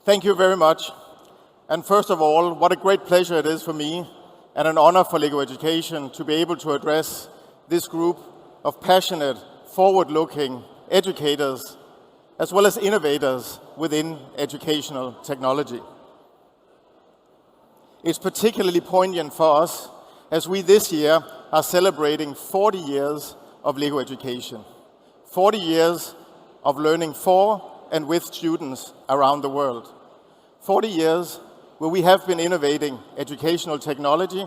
Thank you very much. And first of all, what a great pleasure it is for me and an honor for LEGO Education to be able to address this group of passionate, forward-looking educators, as well as innovators within educational technology. It's particularly poignant for us as we this year are celebrating 40 years of LEGO Education. 40 years of learning for and with students around the world. 40 years where we have been innovating educational technology,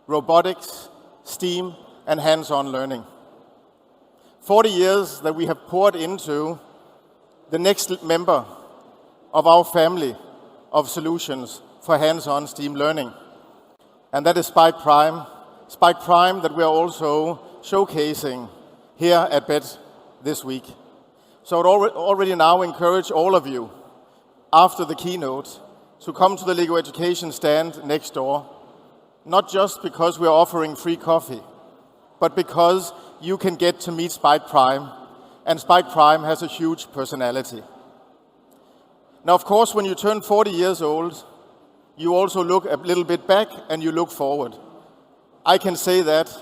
robotics, STEAM, and hands-on learning. 40 years that we have poured into the next member of our family of solutions for hands-on STEAM learning. And that is Spike Prime. Spike Prime that we are also showcasing here at Bett this week. So I would already now encourage all of you, after the keynote, to come to the LEGO Education stand next door, not just because we are offering free coffee, but because you can get to meet Spike Prime, and Spike Prime has a huge personality. Now, of course, when you turn 40 years old, you also look a little bit back and you look forward. I can say that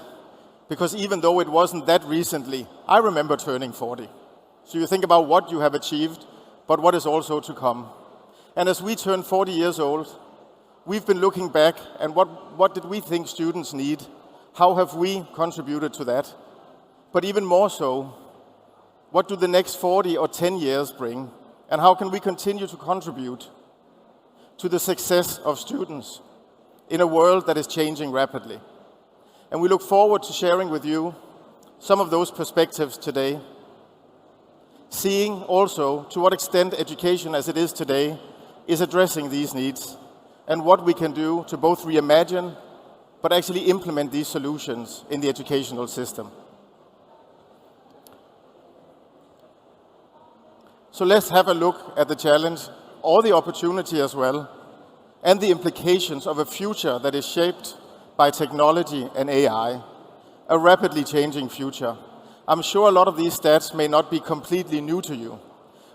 because even though it wasn't that recently, I remember turning 40. So you think about what you have achieved, but what is also to come. And as we turn 40 years old, we've been looking back and what did we think students need? How have we contributed to that? But even more so, what do the next 40 or 10 years bring? And how can we continue to contribute to the success of students in a world that is changing rapidly? And we look forward to sharing with you some of those perspectives today, seeing also to what extent education as it is today is addressing these needs and what we can do to both reimagine but actually implement these solutions in the educational system. So let's have a look at the challenge, or the opportunity as well, and the implications of a future that is shaped by technology and AI, a rapidly changing future. I'm sure a lot of these stats may not be completely new to you,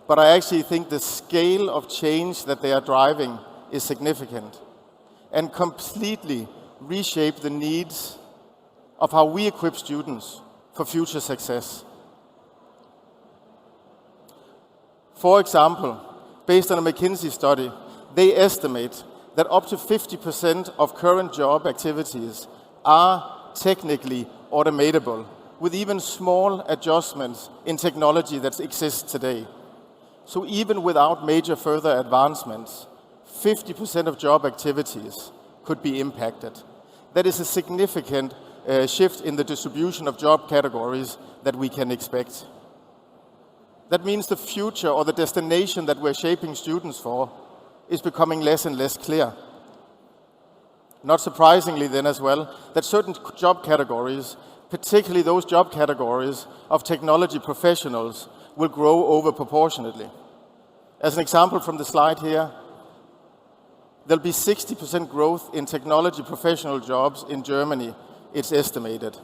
but I actually think the scale of change that they are driving is significant and completely reshape the needs of how we equip students for future success. For example, based on a McKinsey study, they estimate that up to 50% of current job activities are technically automatable, with even small adjustments in technology that exists today. So even without major further advancements, 50% of job activities could be impacted. That is a significant shift in the distribution of job categories that we can expect. That means the future or the destination that we're shaping students for is becoming less and less clear. Not surprisingly then as well, that certain job categories, particularly those job categories of technology professionals, will grow over proportionately. As an example from the slide here, there'll be 60% growth in technology professional jobs in Germany, it's estimated.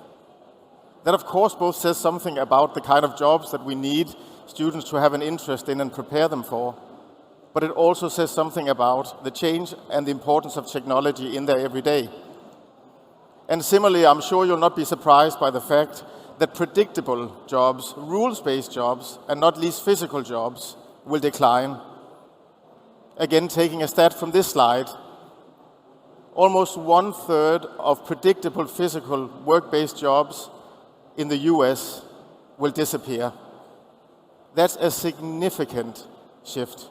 That of course both says something about the kind of jobs that we need students to have an interest in and prepare them for, but it also says something about the change and the importance of technology in their everyday. And similarly, I'm sure you'll not be surprised by the fact that predictable jobs, rules-based jobs, and not least physical jobs, will decline. Again, taking a stat from this slide, almost 1/3 of predictable physical work-based jobs in the US will disappear. That's a significant shift.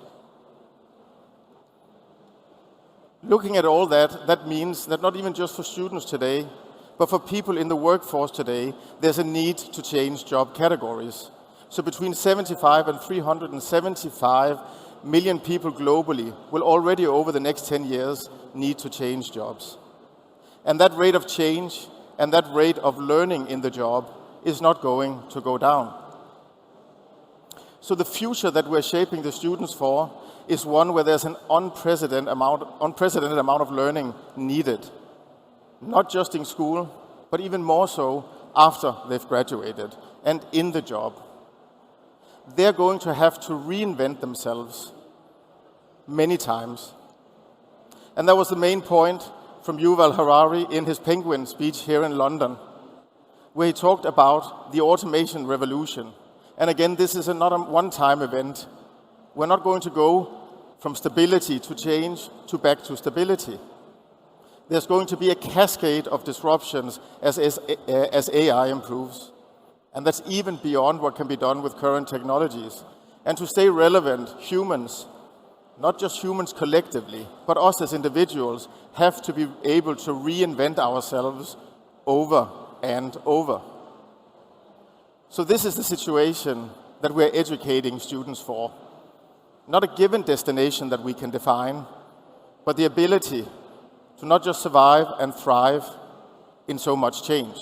Looking at all that, that means that not even just for students today, but for people in the workforce today, there's a need to change job categories. So between 75 and 375 million people globally will already over the next 10 years need to change jobs. And that rate of change and that rate of learning in the job is not going to go down. So the future that we're shaping the students for is one where there's an unprecedented amount of learning needed. Not just in school, but even more so after they've graduated and in the job. They're going to have to reinvent themselves many times. And that was the main point from Yuval Harari in his Penguin speech here in London, where he talked about the automation revolution. And again, this is not a one-time event. We're not going to go from stability to change to back to stability. There's going to be a cascade of disruptions as AI improves. And that's even beyond what can be done with current technologies. And to stay relevant, humans, not just humans collectively, but us as individuals, have to be able to reinvent ourselves over and over. So this is the situation that we're educating students for. Not a given destination that we can define, but the ability to not just survive and thrive in so much change.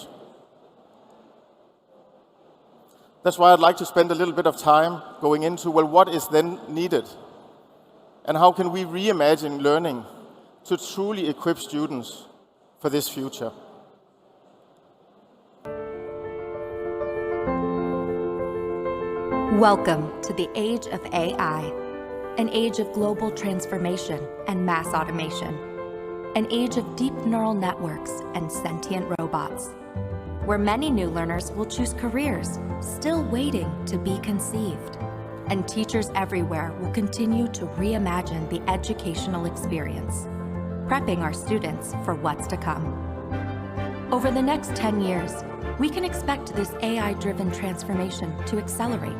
That's why I'd like to spend a little bit of time going into, well, what is then needed? And how can we reimagine learning to truly equip students for this future? Welcome to the age of AI, an age of global transformation and mass automation, an age of deep neural networks and sentient robots, where many new learners will choose careers still waiting to be conceived, and teachers everywhere will continue to reimagine the educational experience, prepping our students for what's to come. Over the next 10 years, we can expect this AI-driven transformation to accelerate,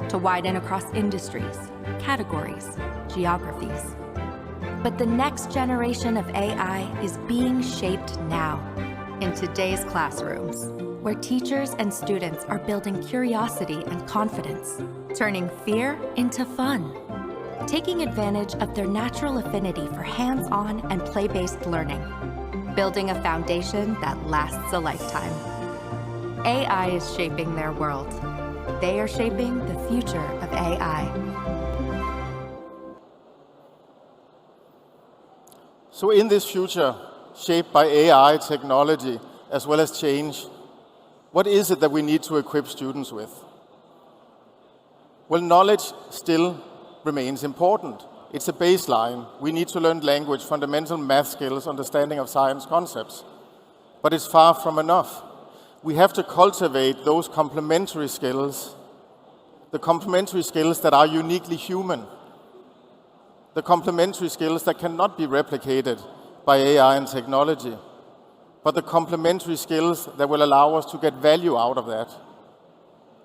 to widen across industries, categories, geographies. But the next generation of AI is being shaped now in today's classrooms, where teachers and students are building curiosity and confidence, turning fear into fun, taking advantage of their natural affinity for hands-on and play-based learning, building a foundation that lasts a lifetime. AI is shaping their world. They are shaping the future of AI. So in this future, shaped by AI, technology, as well as change, what is it that we need to equip students with? Well, knowledge still remains important. It's a baseline. We need to learn language, fundamental math skills, understanding of science concepts. But it's far from enough. We have to cultivate those complementary skills, the complementary skills that are uniquely human, the complementary skills that cannot be replicated by AI and technology, but the complementary skills that will allow us to get value out of that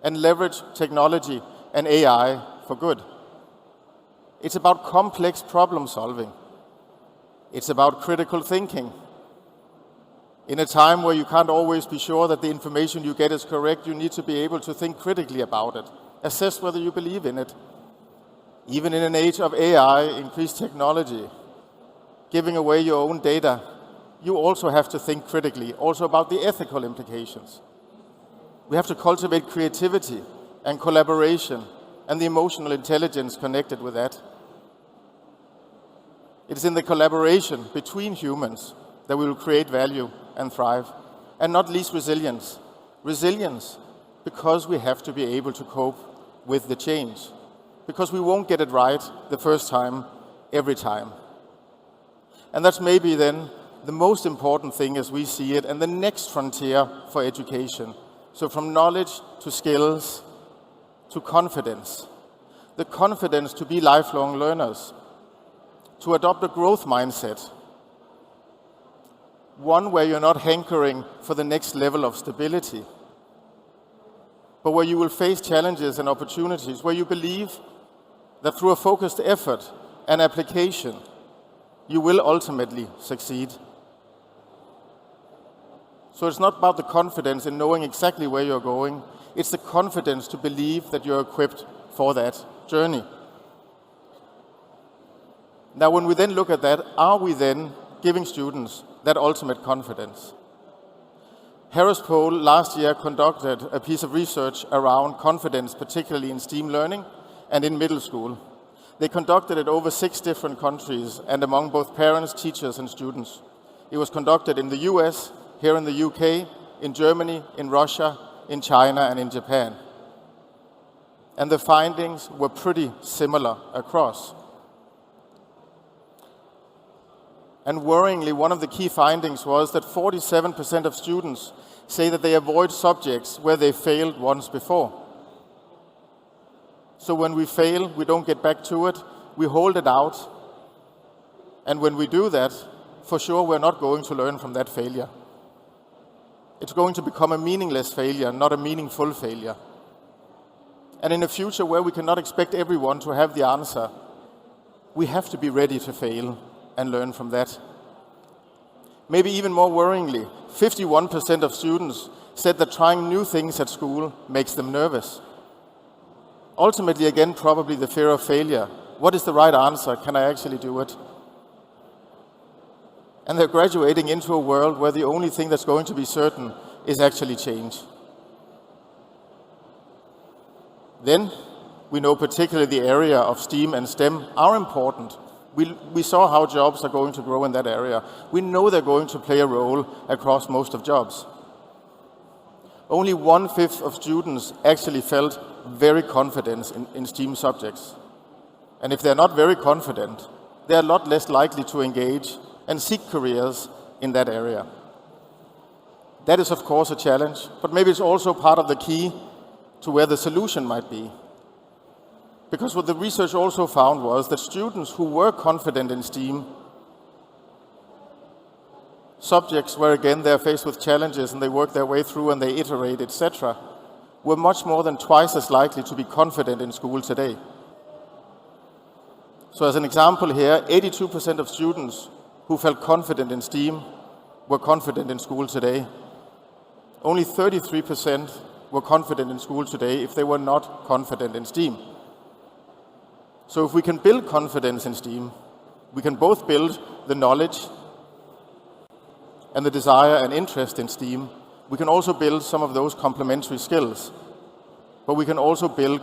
and leverage technology and AI for good. It's about complex problem solving. It's about critical thinking. In a time where you can't always be sure that the information you get is correct, you need to be able to think critically about it, assess whether you believe in it. Even in an age of AI, increased technology, giving away your own data, you also have to think critically, also about the ethical implications. We have to cultivate creativity and collaboration and the emotional intelligence connected with that. It is in the collaboration between humans that we will create value and thrive, and not least resilience. Resilience because we have to be able to cope with the change, because we won't get it right the first time, every time. And that's maybe then the most important thing as we see it, and the next frontier for education. So from knowledge to skills to confidence. The confidence to be lifelong learners, to adopt a growth mindset, one where you're not hankering for the next level of stability, but where you will face challenges and opportunities, where you believe that through a focused effort and application, you will ultimately succeed. So it's not about the confidence in knowing exactly where you're going, it's the confidence to believe that you're equipped for that journey. Now, when we then look at that, are we then giving students that ultimate confidence? Harris Poll last year conducted a piece of research around confidence, particularly in STEAM learning and in middle school. They conducted it over 6 different countries and among both parents, teachers, and students. It was conducted in the US, here in the UK, in Germany, in Russia, in China, and in Japan. And the findings were pretty similar across. And worryingly, one of the key findings was that 47% of students say that they avoid subjects where they failed once before. So when we fail, we don't get back to it, we hold it out. And when we do that, for sure we're not going to learn from that failure. It's going to become a meaningless failure, not a meaningful failure. And in a future where we cannot expect everyone to have the answer, we have to be ready to fail and learn from that. Maybe even more worryingly, 51% of students said that trying new things at school makes them nervous. Ultimately, again, probably the fear of failure. What is the right answer? Can I actually do it? And they're graduating into a world where the only thing that's going to be certain is actually change. Then, we know particularly the area of STEAM and STEM are important. We saw how jobs are going to grow in that area. We know they're going to play a role across most of jobs. Only 1/5 of students actually felt very confident in STEAM subjects. And if they're not very confident, they're a lot less likely to engage and seek careers in that area. That is, of course, a challenge, but maybe it's also part of the key to where the solution might be. Because what the research also found was that students who were confident in STEAM subjects where, again, they're faced with challenges and they work their way through and they iterate, etc., were much more than twice as likely to be confident in school today. So as an example here, 82% of students who felt confident in STEAM were confident in school today. Only 33% were confident in school today if they were not confident in STEAM. So if we can build confidence in STEAM, we can both build the knowledge and the desire and interest in STEAM. We can also build some of those complementary skills. But we can also build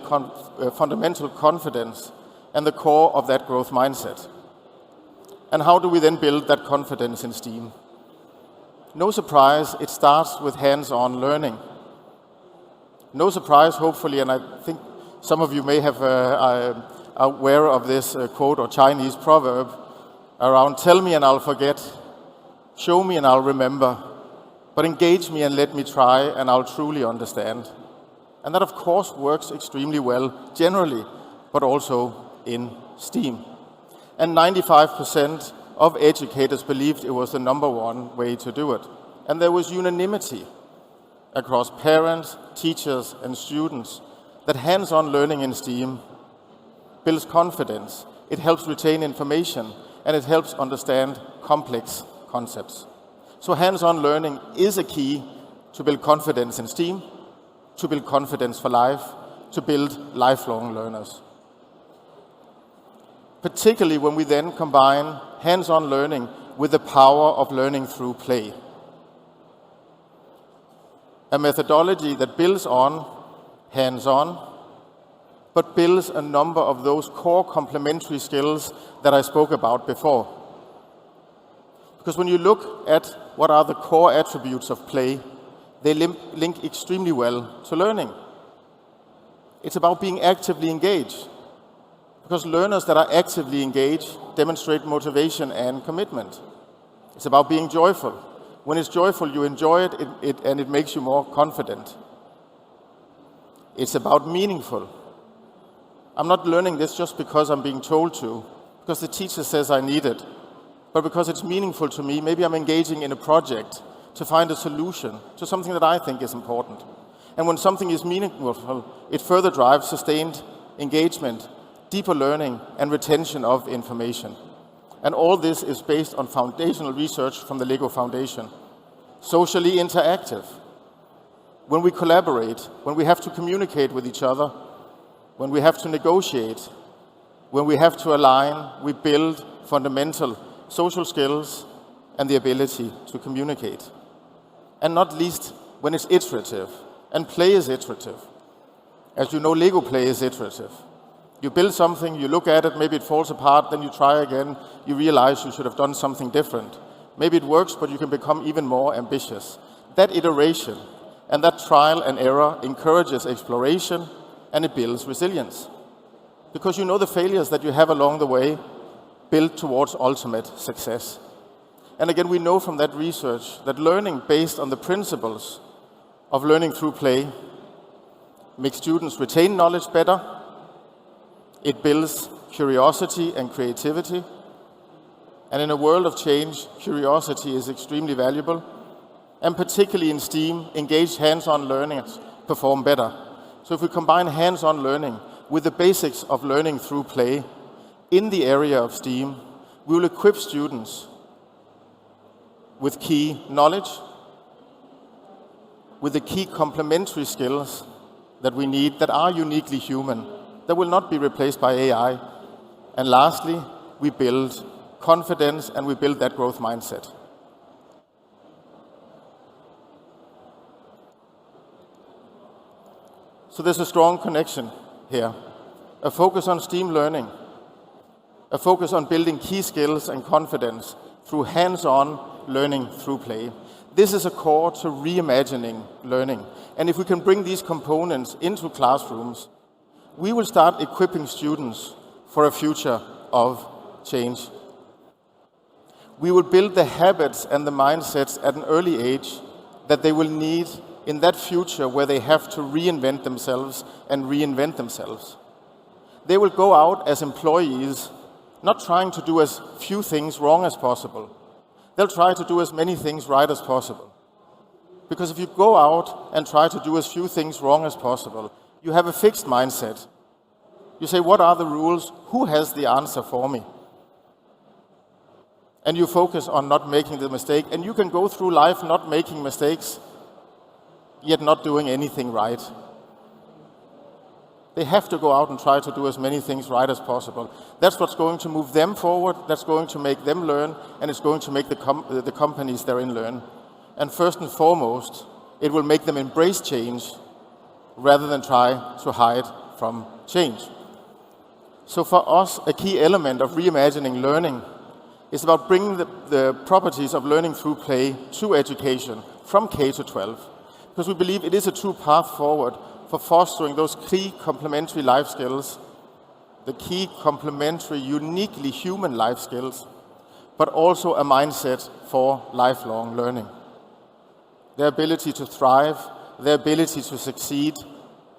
fundamental confidence and the core of that growth mindset. And how do we then build that confidence in STEAM? No surprise, it starts with hands-on learning. No surprise, hopefully, and I think some of you may have are aware of this quote or Chinese proverb around, tell me and I'll forget, show me and I'll remember, but engage me and let me try and I'll truly understand. And that, of course, works extremely well generally, but also in STEAM. And 95% of educators believed it was the number one way to do it. And there was unanimity across parents, teachers, and students that hands-on learning in STEAM builds confidence, it helps retain information, and it helps understand complex concepts. So hands-on learning is a key to build confidence in STEAM, to build confidence for life, to build lifelong learners. Particularly when we then combine hands-on learning with the power of learning through play. A methodology that builds on hands-on, but builds a number of those core complementary skills that I spoke about before. Because when you look at what are the core attributes of play, they link extremely well to learning. It's about being actively engaged. Because learners that are actively engaged demonstrate motivation and commitment. It's about being joyful. When it's joyful, you enjoy it, and it makes you more confident. It's about meaningful. I'm not learning this just because I'm being told to, because the teacher says I need it, but because it's meaningful to me. Maybe I'm engaging in a project to find a solution to something that I think is important. And when something is meaningful, it further drives sustained engagement, deeper learning, and retention of information. And all this is based on foundational research from the LEGO Foundation. Socially interactive. When we collaborate, when we have to communicate with each other, when we have to negotiate, when we have to align, we build fundamental social skills and the ability to communicate. And not least when it's iterative, and play is iterative. As you know, LEGO play is iterative. You build something, you look at it, maybe it falls apart, then you try again, you realize you should have done something different. Maybe it works, but you can become even more ambitious. That iteration and that trial and error encourages exploration, and it builds resilience. Because you know the failures that you have along the way build towards ultimate success. And again, we know from that research that learning based on the principles of learning through play makes students retain knowledge better. It builds curiosity and creativity. And in a world of change, curiosity is extremely valuable. And particularly in STEAM, engaged hands-on learners perform better. So if we combine hands-on learning with the basics of learning through play in the area of STEAM, we will equip students with key knowledge, with the key complementary skills that we need that are uniquely human, that will not be replaced by AI. And lastly, we build confidence and we build that growth mindset. So there's a strong connection here. A focus on STEAM learning, a focus on building key skills and confidence through hands-on learning through play. This is a core to reimagining learning. And if we can bring these components into classrooms, we will start equipping students for a future of change. We will build the habits and the mindsets at an early age that they will need in that future where they have to reinvent themselves and reinvent themselves. They will go out as employees, not trying to do as few things wrong as possible. They'll try to do as many things right as possible. Because if you go out and try to do as few things wrong as possible, you have a fixed mindset. You say, what are the rules? Who has the answer for me? And you focus on not making the mistake. And you can go through life not making mistakes, yet not doing anything right. They have to go out and try to do as many things right as possible. That's what's going to move them forward, that's going to make them learn, and it's going to make the companies they're in learn. And first and foremost, it will make them embrace change rather than try to hide from change. So for us, a key element of reimagining learning is about bringing the properties of learning through play to education from K to 12. Because we believe it is a true path forward for fostering those key complementary life skills, the key complementary, uniquely human life skills, but also a mindset for lifelong learning. Their ability to thrive, their ability to succeed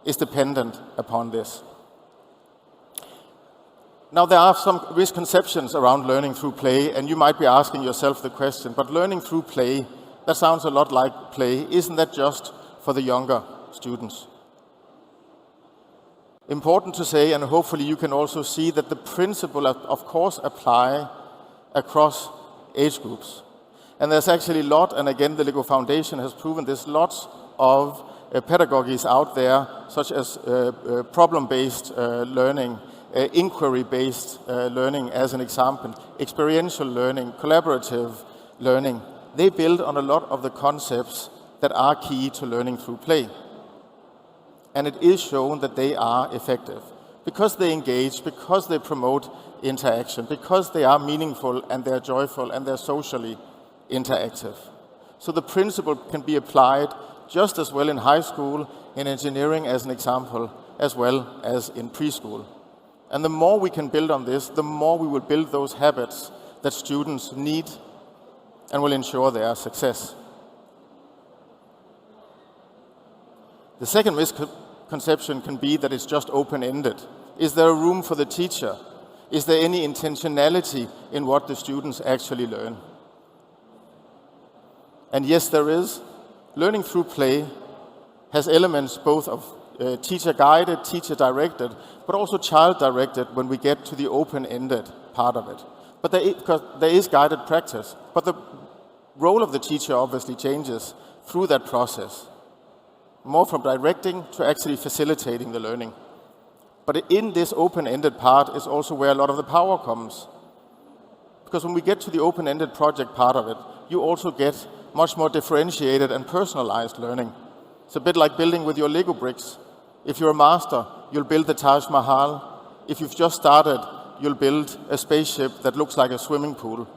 is dependent upon this. Now, there are some misconceptions around learning through play, and you might be asking yourself the question, but learning through play, that sounds a lot like play. Isn't that just for the younger students? Important to say, and hopefully you can also see, that the principle of course apply across age groups. And there's actually a lot, and again the LEGO Foundation has proven this, lots of pedagogies out there, such as problem-based learning, inquiry-based learning as an example, experiential learning, collaborative learning. They build on a lot of the concepts that are key to learning through play. And it is shown that they are effective because they engage, because they promote interaction, because they are meaningful and they're joyful and they're socially interactive. So the principle can be applied just as well in high school, in engineering as an example, as well as in preschool. And the more we can build on this, the more we will build those habits that students need and will ensure their success. The second misconception can be that it's just open-ended. Is there a room for the teacher? Is there any intentionality in what the students actually learn? And yes, there is. Learning through play has elements both of teacher-guided, teacher-directed, but also child-directed when we get to the open-ended part of it. But there is guided practice. But the role of the teacher obviously changes through that process. More from directing to actually facilitating the learning. But in this open-ended part is also where a lot of the power comes. Because when we get to the open-ended project part of it, you also get much more differentiated and personalized learning. It's a bit like building with your Lego bricks. If you're a master, you'll build the Taj Mahal. If you've just started, you'll build a spaceship that looks like a swimming pool.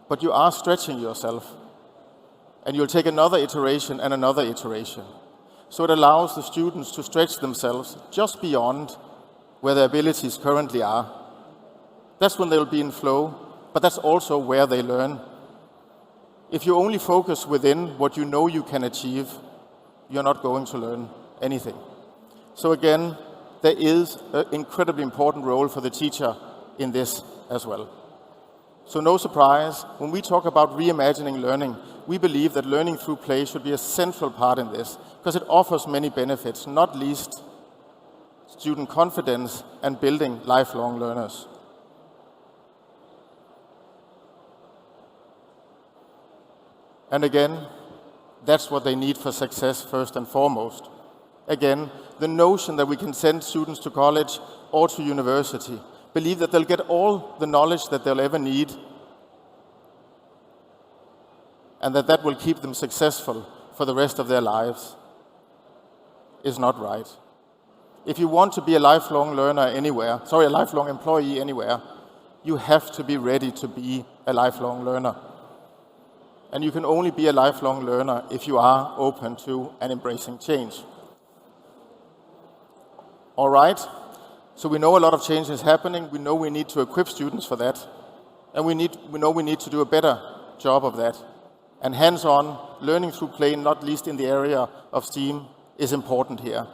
But you are stretching yourself. And you'll take another iteration and another iteration. So it allows the students to stretch themselves just beyond where their abilities currently are. That's when they'll be in flow, but that's also where they learn. If you only focus within what you know you can achieve, you're not going to learn anything. So again, there is an incredibly important role for the teacher in this as well. So no surprise, when we talk about reimagining learning, we believe that learning through play should be a central part in this, because it offers many benefits, not least student confidence and building lifelong learners. And again, that's what they need for success first and foremost. Again, the notion that we can send students to college or to university, believe that they'll get all the knowledge that they'll ever need, and that will keep them successful for the rest of their lives, is not right. If you want to be a lifelong learner anywhere, a lifelong employee anywhere, you have to be ready to be a lifelong learner. And you can only be a lifelong learner if you are open to and embracing change. All right, so we know a lot of change is happening. We know we need to equip students for that. And we know we need to do a better job of that. And hands-on, learning through play, not least in the area of STEAM, is important here.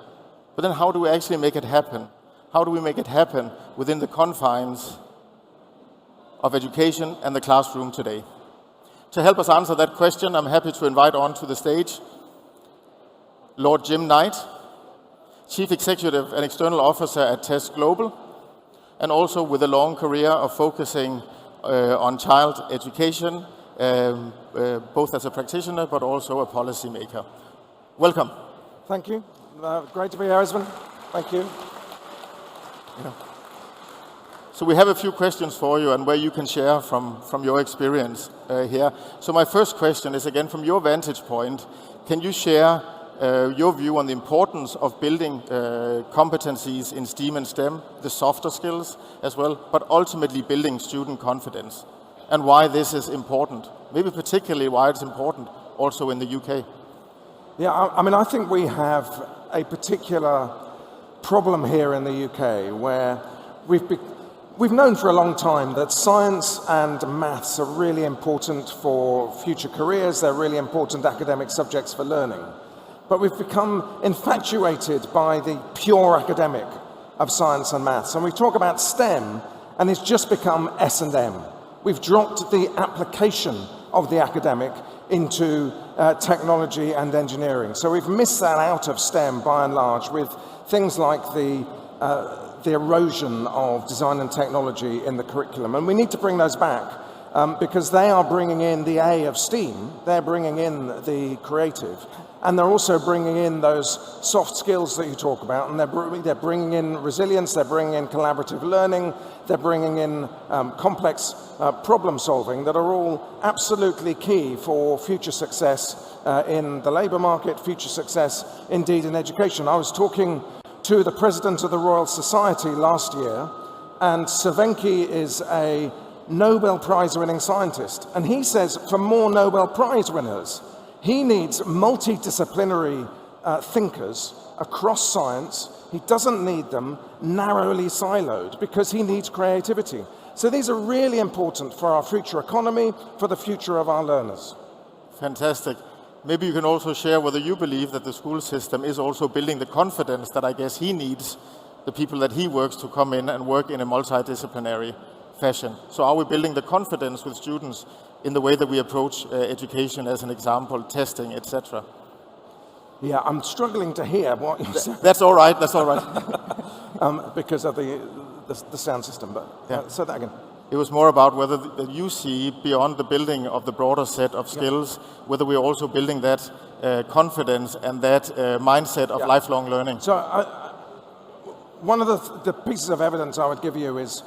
But then how do we actually make it happen? How do we make it happen within the confines of education and the classroom today? To help us answer that question, I'm happy to invite onto the stage Lord Jim Knight, Chief Executive and External Officer at TESS Global, and also with a long career of focusing on child education, both as a practitioner but also a policymaker. Welcome. Thank you. Great to be here, Esben. Thank you. Yeah. So we have a few questions for you and where you can share from your experience here. So my first question is, again, from your vantage point, can you share your view on the importance of building competencies in STEAM and STEM, the softer skills as well, but ultimately building student confidence, and why this is important, maybe particularly why it's important also in the UK? Yeah, I mean, I think we have a particular problem here in the UK where we've known for a long time that science and maths are really important for future careers. They're really important academic subjects for learning. But we've become infatuated by the pure academic of science and maths. And we talk about STEM, and it's just become S&M. We've dropped the application of the academic into technology and engineering. So we've missed that out of STEM by and large, with things like the erosion of design and technology in the curriculum. And we need to bring those back because they are bringing in the A of STEAM, they're bringing in the creative, and they're also bringing in those soft skills that you talk about, and they're bringing in resilience, they're bringing in collaborative learning, they're bringing in complex problem solving that are all absolutely key for future success in the labour market, future success indeed in education. I was talking to the president of the Royal Society last year, and Cervenki is a Nobel Prize winning scientist, and he says for more Nobel Prize winners, he needs multidisciplinary thinkers across science. He doesn't need them narrowly siloed because he needs creativity. So these are really important for our future economy, for the future of our learners. Fantastic. Maybe you can also share whether you believe that the school system is also building the confidence that I guess he needs, the people that he works to come in and work in a multidisciplinary fashion. So are we building the confidence with students in the way that we approach education, as an example, testing, etc.? Yeah, I'm struggling to hear what you said. That's all right, that's all right. Because of the sound system, but yeah. Say that again. It was more about whether you see, beyond the building of the broader set of skills, whether we're also building that confidence and that mindset of lifelong learning. So one of the pieces of evidence I would give you is,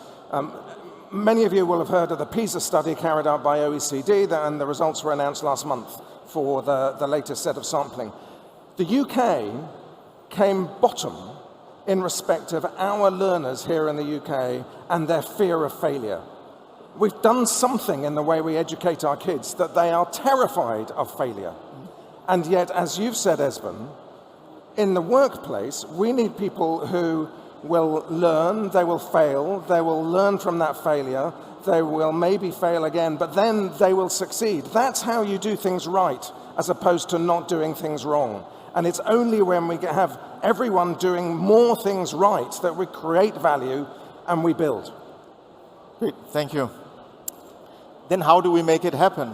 many of you will have heard of the PISA study carried out by OECD, and the results were announced last month for the latest set of sampling. The UK came bottom in respect of our learners here in the UK and their fear of failure. We've done something in the way we educate our kids that they are terrified of failure. And yet, as you've said, Esben, in the workplace, we need people who will learn, they will fail, they will learn from that failure, they will maybe fail again, but then they will succeed. That's how you do things right, as opposed to not doing things wrong. And it's only when we have everyone doing more things right that we create value and we build. Great, thank you. Then how do we make it happen?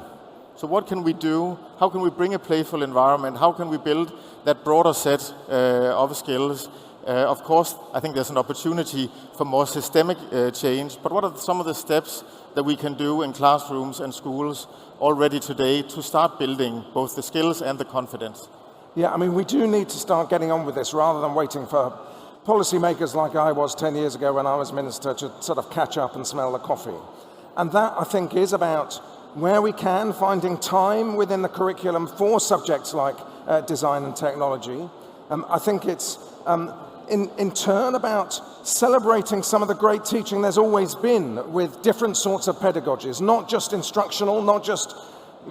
So what can we do? How can we bring a playful environment? How can we build that broader set of skills? Of course, I think there's an opportunity for more systemic change, but what are some of the steps that we can do in classrooms and schools already today to start building both the skills and the confidence? Yeah, I mean, we do need to start getting on with this rather than waiting for policymakers like I was 10 years ago when I was minister to sort of catch up and smell the coffee. And that, I think, is about where we can, finding time within the curriculum for subjects like design and technology. I think it's in turn about celebrating some of the great teaching there's always been with different sorts of pedagogies, not just instructional, not just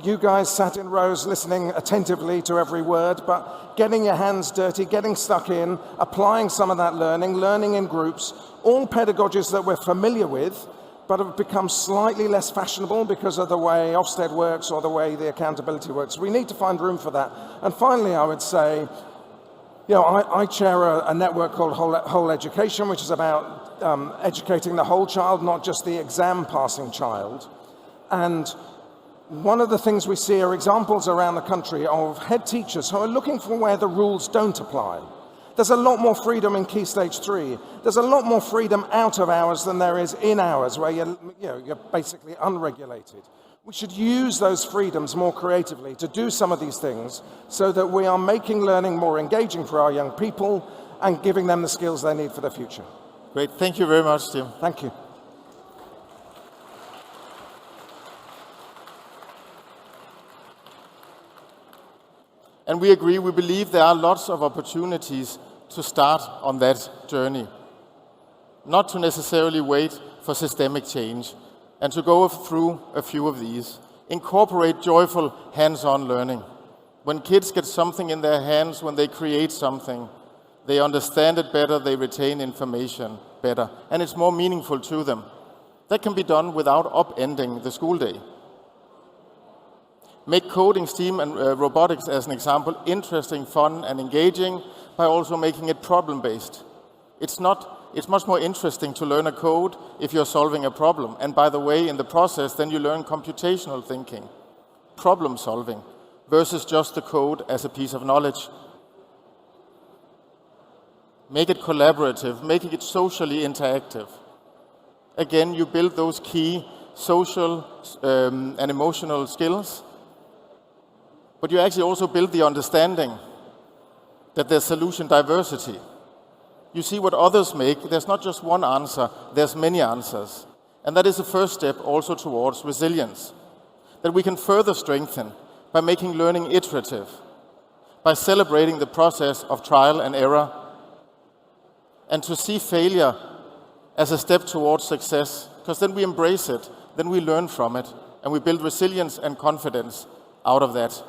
you guys sat in rows listening attentively to every word, but getting your hands dirty, getting stuck in, applying some of that learning in groups, all pedagogies that we're familiar with, but have become slightly less fashionable because of the way Ofsted works or the way the accountability works. We need to find room for that. And finally, I would say, you know, I chair a network called Whole Education, which is about educating the whole child, not just the exam-passing child. And one of the things we see are examples around the country of head teachers who are looking for where the rules don't apply. There's a lot more freedom in Key Stage 3. There's a lot more freedom out of hours than there is in hours, where you're basically unregulated. We should use those freedoms more creatively to do some of these things so that we are making learning more engaging for our young people and giving them the skills they need for the future. Great, thank you very much, Tim. Thank you. And we agree, we believe there are lots of opportunities to start on that journey. Not to necessarily wait for systemic change, and to go through a few of these. Incorporate joyful hands-on learning. When kids get something in their hands, when they create something, they understand it better, they retain information better, and it's more meaningful to them. That can be done without upending the school day. Make coding, STEAM, and robotics, as an example, interesting, fun, and engaging by also making it problem-based. It's much more interesting to learn a code if you're solving a problem. And by the way, in the process, then you learn computational thinking, problem solving, versus just the code as a piece of knowledge. Make it collaborative, making it socially interactive. Again, you build those key social and emotional skills, but you actually also build the understanding that there's solution diversity. You see what others make, there's not just one answer, there's many answers. And that is the first step also towards resilience, that we can further strengthen by making learning iterative, by celebrating the process of trial and error, and to see failure as a step towards success, because then we embrace it, then we learn from it, and we build resilience and confidence out of that.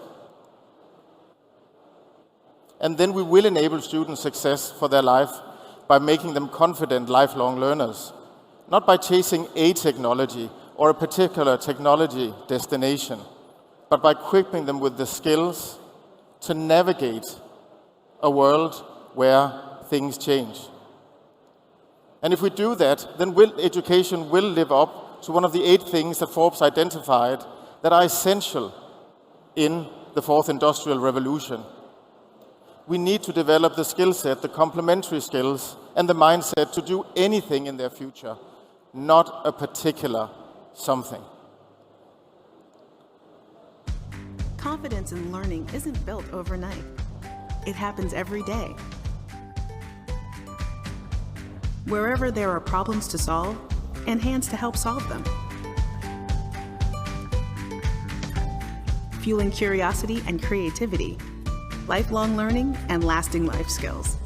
And then we will enable students' success for their life by making them confident lifelong learners, not by chasing a technology or a particular technology destination, but by equipping them with the skills to navigate a world where things change. And if we do that, then education will live up to one of the 8 things that Forbes identified that are essential in the 4th Industrial Revolution. We need to develop the skill set, the complementary skills, and the mindset to do anything in their future, not a particular something. Confidence in learning isn't built overnight. It happens every day. Wherever there are problems to solve, and hands to help solve them. Fueling curiosity and creativity, lifelong learning, and lasting life skills.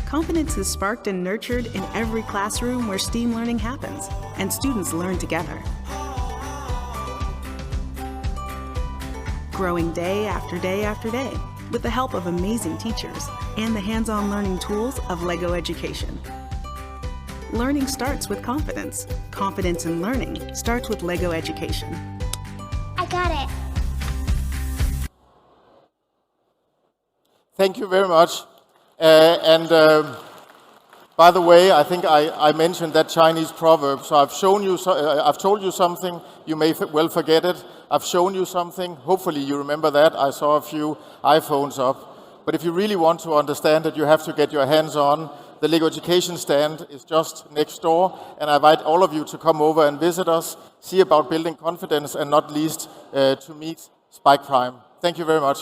Confidence is sparked and nurtured in every classroom where STEAM learning happens, and students learn together. Growing day after day after day, with the help of amazing teachers and the hands-on learning tools of LEGO Education. Learning starts with confidence. Confidence in learning starts with LEGO Education. I got it. Thank you very much. By the way, I think I mentioned that Chinese proverb. So I've shown you, I've told you something. You may well forget it. I've shown you something. Hopefully you remember that. I saw a few iPhones up. But if you really want to understand it, you have to get your hands on. The LEGO Education stand is just next door, and I invite all of you to come over and visit us, see about building confidence, and not least to meet Spike Prime. Thank you very much.